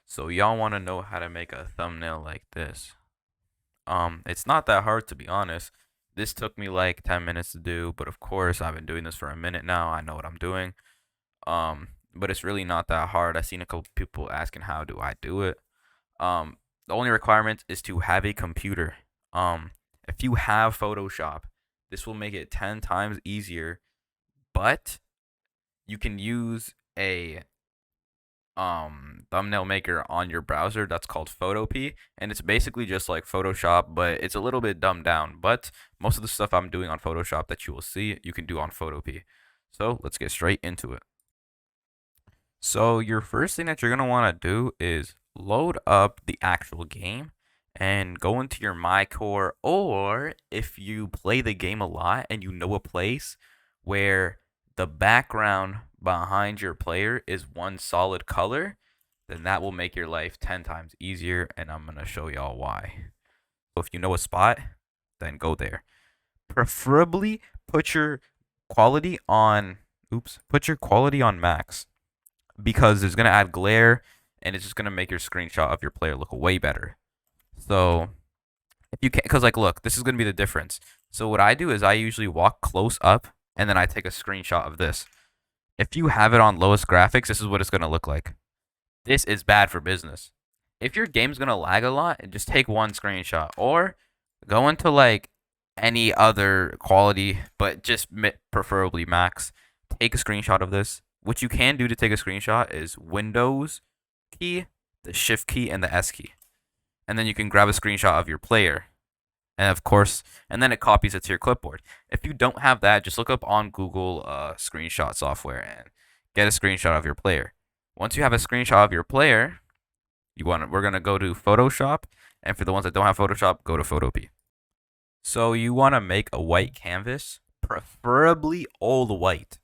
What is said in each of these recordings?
So y'all want to know how to make a thumbnail like this. It's not that hard, to be honest. This took me like 10 minutes to do, but of course I've been doing this for a minute now. I know what I'm doing. But it's really not that hard. I've seen a couple people asking how do I do it. The only requirement is to have a computer. If you have Photoshop, this will make it 10 times easier, but you can use a thumbnail maker on your browser that's called Photopea, and it's basically just like Photoshop, but it's a little bit dumbed down. But most of the stuff I'm doing on Photoshop that you will see, you can do on Photopea. So let's get straight into it. So your first thing that you're gonna want to do is load up the actual game and go into your MyCore, or if you play the game a lot and you know a place where the background behind your player is one solid color, then that will make your life 10 times easier, and I'm gonna show y'all why. So if you know a spot, then go there. Preferably put your quality on put your quality on max, because it's gonna add glare and it's just gonna make your screenshot of your player look way better. So if you can't, because like look, this is gonna be the difference. So what I do is I usually walk close up and then I take a screenshot of this. If you have it on lowest graphics, this is what it's gonna look like. This is bad for business. If your game's gonna lag a lot, just take one screenshot, or go into like any other quality, but just preferably max. Take a screenshot of this. What you can do to take a screenshot is Windows key, the Shift key, and the S key, and then you can grab a screenshot of your player, and of course, and then it copies it to your clipboard. If you don't have that, just look up on Google screenshot software and get a screenshot of your player. Once you have a screenshot of your player, we're gonna go to Photoshop, and for the ones that don't have Photoshop, go to Photopea. So you want to make a white canvas, preferably all white.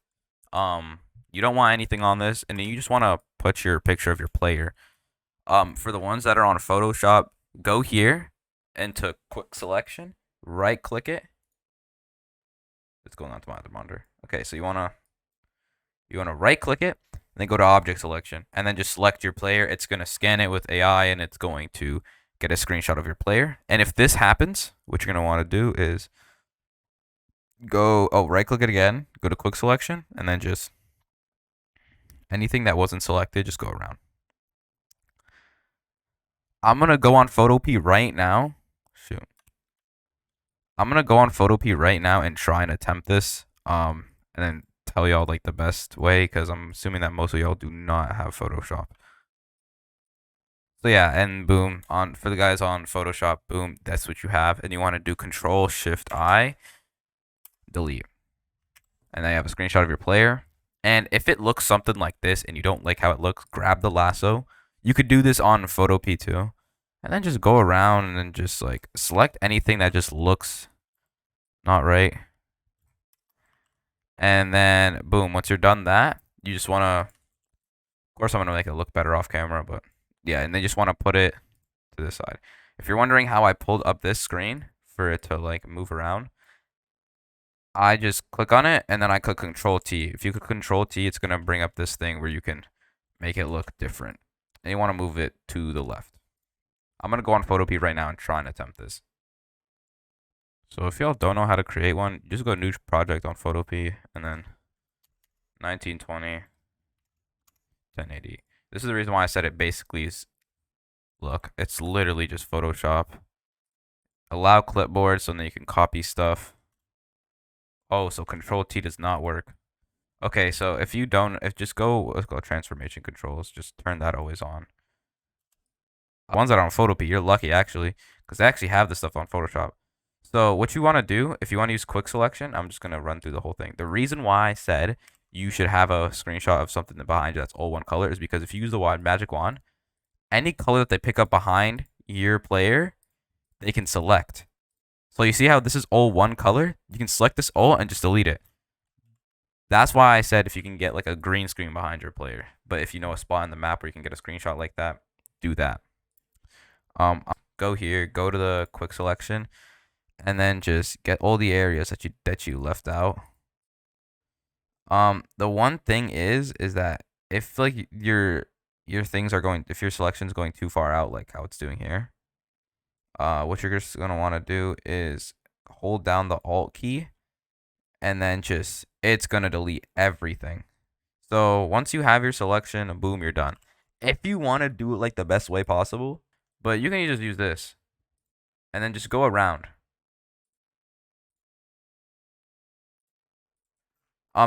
You don't want anything on this, and then you just want to put your picture of your player. For the ones that are on Photoshop, go here into quick selection, right click it. It's going on to my other monitor. Okay, so you wanna right click it, and then go to object selection, and then just select your player. It's gonna scan it with AI, and it's going to get a screenshot of your player. And if this happens, what you're gonna want to do is right click it again, go to quick selection, and then just anything that wasn't selected, just go around. I'm gonna go on Photopea right now. Shoot. I'm gonna go on Photopea right now and try and attempt this. And then tell y'all like the best way, because I'm assuming that most of y'all do not have Photoshop. So yeah, and boom, for the guys on Photoshop, boom, that's what you have. And you want to do Control Shift I, delete, and then you have a screenshot of your player. And if it looks something like this and you don't like how it looks, grab the lasso. You could do this on Photopea too, and then just go around and then just like select anything that just looks not right. And then boom, once you're done that, you just want to, of course I'm going to make it look better off camera, but yeah, and then you just want to put it to this side. If you're wondering how I pulled up this screen for it to like move around, I just click on it and then I click Control T. If you click Control T, it's going to bring up this thing where you can make it look different. And you want to move it to the left. I'm going to go on Photopea right now and try and attempt this. So if y'all don't know how to create one, just go new project on Photopea and then 1920, 1080. This is the reason why I said it basically is, look, it's literally just Photoshop. Allow clipboard so then you can copy stuff. Oh, so Control T does not work. Okay, so if you don't, let's go transformation controls, just turn that always on. The ones that are on Photopea, you're lucky actually, because they actually have this stuff on Photoshop. So what you want to do, if you want to use quick selection, I'm just going to run through the whole thing. The reason why I said you should have a screenshot of something behind you that's all one color is because if you use the magic wand, any color that they pick up behind your player, they can select. So you see how this is all one color? You can select this all and just delete it. That's why I said if you can get like a green screen behind your player. But if you know a spot in the map where you can get a screenshot like that, do that. Go here, go to the quick selection, and then just get all the areas that you left out. The one thing is that if like your your things are going, if your selection is going too far out, like how it's doing here, what you're just gonna want to do is hold down the Alt key, and then just it's gonna delete everything. So once you have your selection, boom, you're done. If you want to do it like the best way possible, but you can just use this, and then just go around.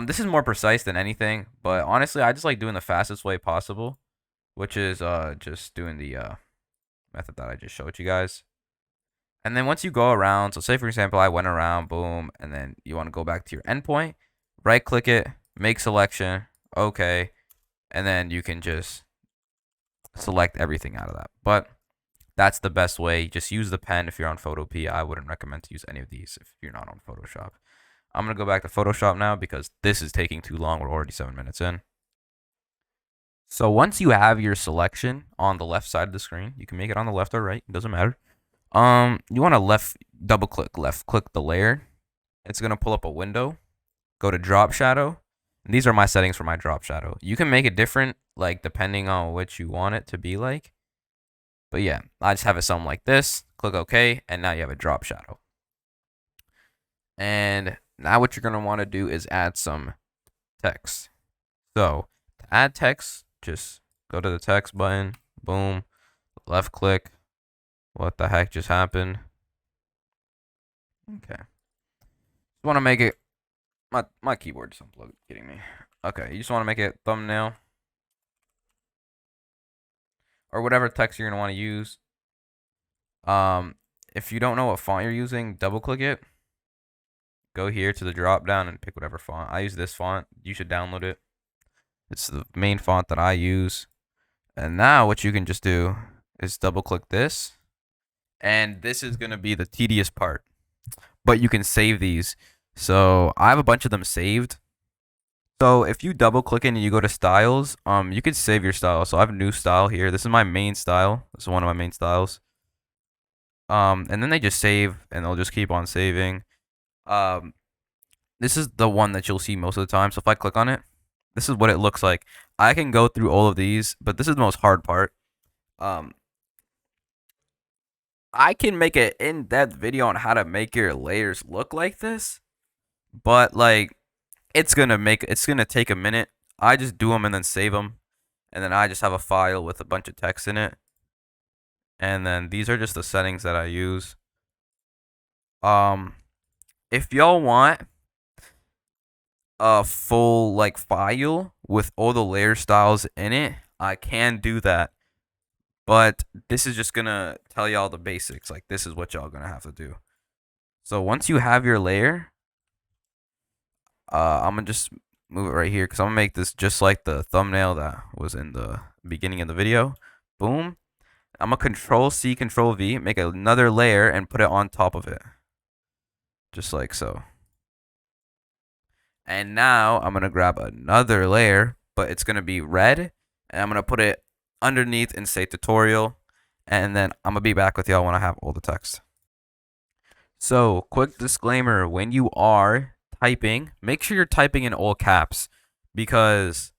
This is more precise than anything, but honestly, I just like doing the fastest way possible, which is just doing the method that I just showed you guys. And then once you go around, so say for example, I went around, boom, and then you want to go back to your endpoint, right click it, make selection, okay, and then you can just select everything out of that. But that's the best way. Just use the pen if you're on Photopea. I wouldn't recommend to use any of these if you're not on Photoshop. I'm going to go back to Photoshop now because this is taking too long. We're already 7 minutes in. So once you have your selection on the left side of the screen, you can make it on the left or right, it doesn't matter. You want to double click the layer. It's going to pull up a window. Go to drop shadow. And these are my settings for my drop shadow. You can make it different, like depending on what you want it to be like. But yeah, I just have it something like this. Click OK, and now you have a drop shadow. And now what you're going to want to do is add some text. So to add text, just go to the text button, boom, left click. What the heck just happened? Okay. Just want to make it, my keyboard just unplugged, kidding me. Okay, you just want to make it thumbnail. Or whatever text you're going to want to use. If you don't know what font you're using, double click it. Go here to the drop down and pick whatever font. I use this font. You should download it. It's the main font that I use. And now what you can just do is double click this. And this is going to be the tedious part. But you can save these. So I have a bunch of them saved. So if you double click it and you go to styles, you can save your style. So I have a new style here. This is my main style. This is one of my main styles. And then they just save and they'll just keep on saving. This is the one that you'll see most of the time. So if I click on it, this is what it looks like. I can go through all of these, but this is the most hard part. I can make an in-depth video on how to make your layers look like this, but like it's gonna take a minute. I just do them and then save them, and then I just have a file with a bunch of text in it. And then these are just the settings that I use. If y'all want a full like file with all the layer styles in it, I can do that. But this is just gonna tell y'all the basics. Like this is what y'all gonna have to do. So once you have your layer, I'm gonna just move it right here because I'm gonna make this just like the thumbnail that was in the beginning of the video. Boom. I'm gonna Control C, Control V, make another layer and put it on top of it. Just like so. And now I'm gonna grab another layer, but it's gonna be red, and I'm gonna put it underneath and say tutorial, and then I'm gonna be back with y'all when I have all the text. So quick disclaimer, when you are typing, make sure you're typing in all caps because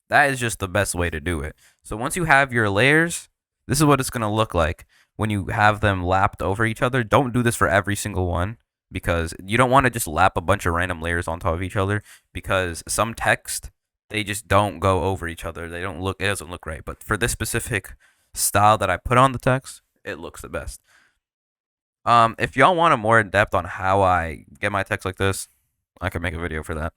that is just the best way to do it. So once you have your layers, this is what it's gonna look like when you have them lapped over each other. Don't do this for every single one because you don't want to just lap a bunch of random layers on top of each other because some text, they just don't go over each other. It doesn't look right. But for this specific style that I put on the text, it looks the best. If y'all want a more in depth on how I get my text like this, I can make a video for that.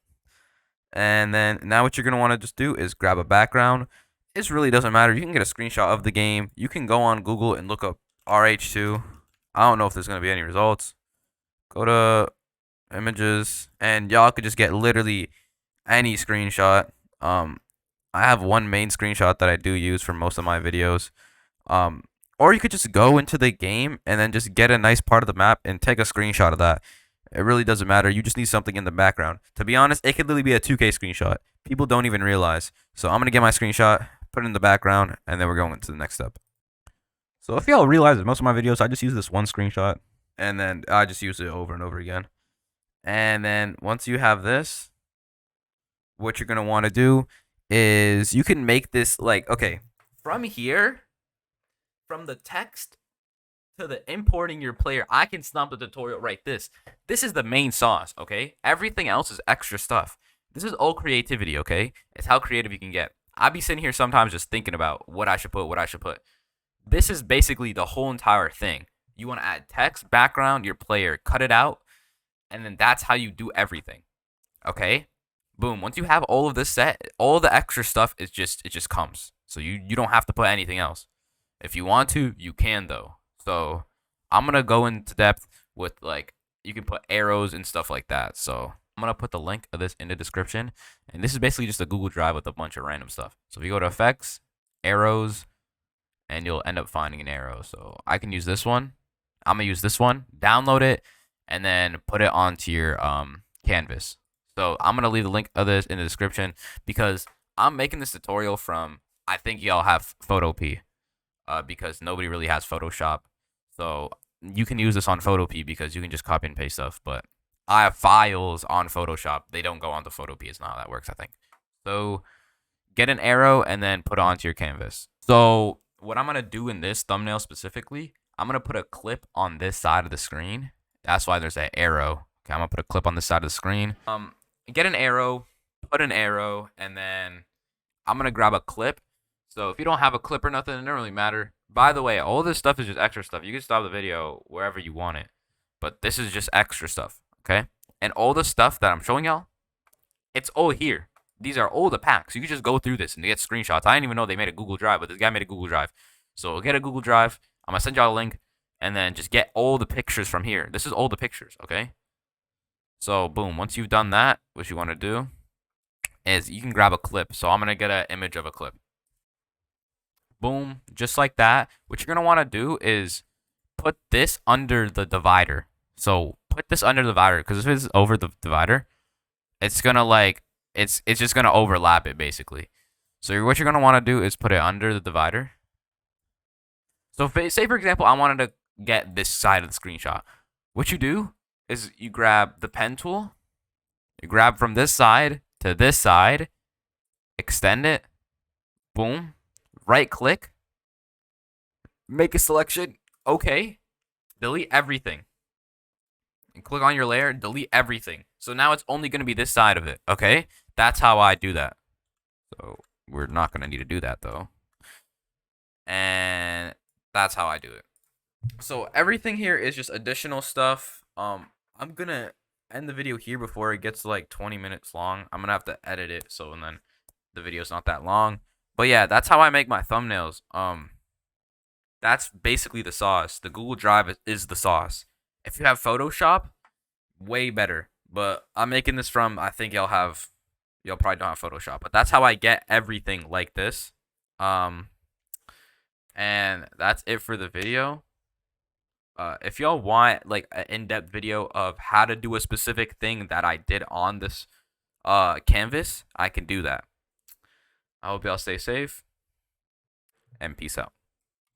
And then now what you're gonna want to just do is grab a background. This really doesn't matter. You can get a screenshot of the game. You can go on Google and look up RH2. I don't know if there's gonna be any results. Go to images, and y'all could just get literally any screenshot. I have one main screenshot that I do use for most of my videos. Or you could just go into the game and then just get a nice part of the map and take a screenshot of that. It really doesn't matter. You just need something in the background. To be honest, it could literally be a 2K screenshot. People don't even realize. So I'm going to get my screenshot, put it in the background, and then we're going to the next step. So if y'all realize that most of my videos, I just use this one screenshot, and then I just use it over and over again. And then once you have this, what you're going to want to do is you can make this like, okay, From here, from the text to the importing your player, I can stop the tutorial right this. This is the main sauce, okay? Everything else is extra stuff. This is all creativity, okay? It's how creative you can get. I be sitting here sometimes just thinking about what I should put. This is basically the whole entire thing. You want to add text, background, your player, cut it out, and then that's how you do everything. Okay? Boom. Once you have all of this set, all the extra stuff it just comes. So you don't have to put anything else. If you want to, you can though. So I'm gonna go into depth with like you can put arrows and stuff like that. So I'm gonna put the link of this in the description. And this is basically just a Google Drive with a bunch of random stuff. So if you go to effects, arrows, and you'll end up finding an arrow. So I can use this one. I'm gonna use this one, download it, and then put it onto your canvas. So I'm gonna leave the link of this in the description because I'm making this tutorial from I think y'all have Photopea, because nobody really has Photoshop. So you can use this on Photopea because you can just copy and paste stuff. But I have files on Photoshop. They don't go onto Photopea. It's not how that works, I think. So get an arrow and then put it onto your canvas. So what I'm gonna do in this thumbnail specifically, I'm gonna put a clip on this side of the screen. That's why there's an arrow. Okay, I'm gonna put a clip on this side of the screen. Get an arrow, put an arrow, and then I'm gonna grab a clip. So if you don't have a clip or nothing, it doesn't really matter. By the way, all this stuff is just extra stuff. You can stop the video wherever you want it, but this is just extra stuff, okay? And all the stuff that I'm showing y'all, it's all here. These are all the packs. You can just go through this and get screenshots. I didn't even know they made a Google Drive, but this guy made a Google Drive. So get a Google Drive. I'm gonna send y'all a link, and then just get all the pictures from here. This is all the pictures, okay? So boom, once you've done that, what you want to do is you can grab a clip. So I'm going to get an image of a clip. Boom, just like that. What you're going to want to do is put this under the divider. So put this under the divider because if it's over the divider, it's going to like, it's just going to overlap it basically. So what you're going to want to do is put it under the divider. So say for example, I wanted to get this side of the screenshot. What you do is you grab the pen tool, you grab from this side to this side, extend it, boom, right click, make a selection, okay, delete everything, and click on your layer, delete everything. So now it's only going to be this side of it, okay? That's how I do that. So we're not going to need to do that though. And that's how I do it. So everything here is just additional stuff. I'm gonna end the video here before it gets to like 20 minutes long. I'm gonna have to edit it so and then the video's not that long. But yeah, that's how I make my thumbnails. That's basically the sauce. The Google Drive is the sauce. If you have Photoshop, way better. But I'm making this from I think y'all probably don't have Photoshop. But that's how I get everything like this. And that's it for the video. If y'all want like an in-depth video of how to do a specific thing that I did on this canvas, I can do that. I hope y'all stay safe and peace out.